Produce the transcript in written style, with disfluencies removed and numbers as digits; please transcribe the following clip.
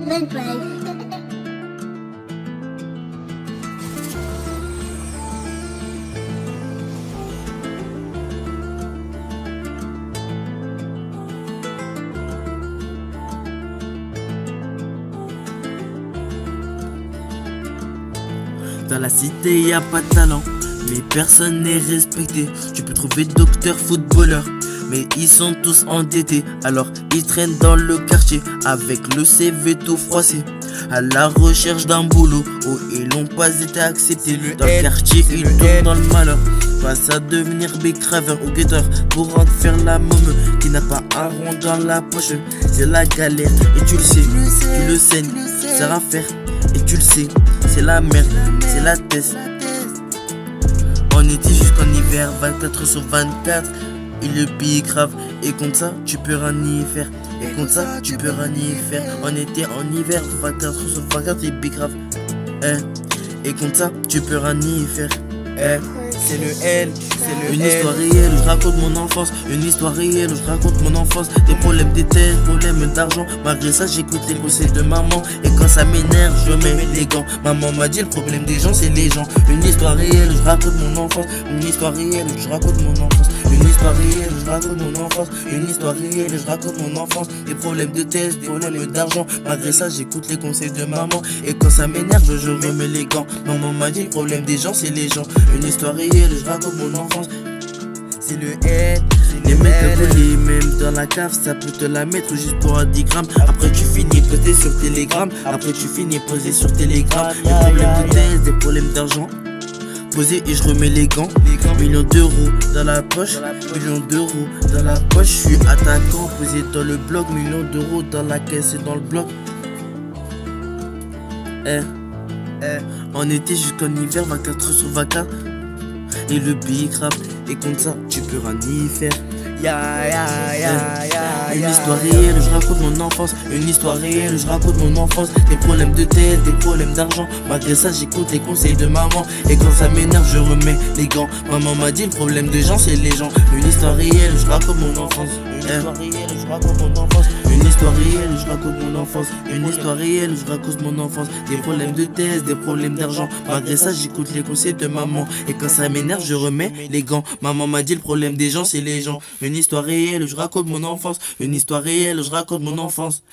Let's play. Dans la cité y a pas de talent, mais personne n'est respecté. Tu peux trouver docteur, footballeur, mais ils sont tous endettés. Alors ils traînent dans le quartier avec le CV tout froissé, à la recherche d'un boulot où ils n'ont pas été acceptés. Dans le quartier ils tombent dans le malheur, passe à devenir big traver ou guetteur pour en faire la môme qui n'a pas un rond dans la poche. C'est la galère et tu le sais, tu le saignes, ça va faire et tu le sais. C'est la merde, c'est la test. On était jusqu'en hiver, 24 sur 24. Et le pays grave, et contre ça, tu peux rien y faire. Et contre ça, tu peux rien y faire. On était en hiver, 24 sur 24, et pays grave. Et contre ça, tu peux rien y faire. C'est le L, c'est le Une L. histoire réelle, je raconte mon enfance. Une histoire réelle, je raconte mon enfance. Des problèmes des têtes, problèmes d'argent. Malgré ça, j'écoute les conseils de maman. Et quand ça m'énerve, je mets les gants. Maman m'a dit le problème des gens, c'est les gens. Une histoire réelle, je raconte mon enfance. Une histoire réelle, je raconte mon enfance. Une histoire réelle, je raconte mon enfance. Une histoire réelle, je raconte mon enfance. Des problèmes de tête, des problèmes d'argent. Malgré ça, j'écoute les conseils de maman. Et quand ça m'énerve, je remets les gants. Maman m'a dit le problème des gens, c'est les gens. Une histoire réelle, je raconte mon enfance. C'est le L. Les mecs te volent, même dans la cave, ça peut te la mettre juste pour un 10 grammes. Après tu finis posé sur Telegram. Après tu finis posé sur Telegram. Des problèmes de tête, des problèmes d'argent. Posé et je remets les gants. Millions d'euros dans la poche. Millions d'euros dans la poche. Je suis attaquant, posé dans le bloc. Millions d'euros dans la caisse et dans le bloc. On était jusqu'en hiver, 24 sur 24. Et le pays grave, et contre ça, tu peux rien y faire. Une histoire réelle, je raconte mon enfance. Une histoire réelle, je raconte mon enfance. Des problèmes de tête, des problèmes d'argent. Malgré ça, j'écoute les conseils de maman. Et quand ça m'énerve, je remets les gants. Maman m'a dit le problème des gens, c'est les gens. Une histoire réelle, je raconte mon enfance. Une histoire réelle, je raconte mon enfance. Une histoire réelle, je raconte mon enfance. Une histoire réelle, je raconte mon enfance. Des problèmes de tête, des problèmes d'argent. Malgré ça, j'écoute les conseils de maman. Et quand ça m'énerve, je remets les gants. Maman m'a dit le problème des gens, c'est les gens. Une histoire réelle, je raconte mon enfance. Une histoire réelle, je raconte mon enfance.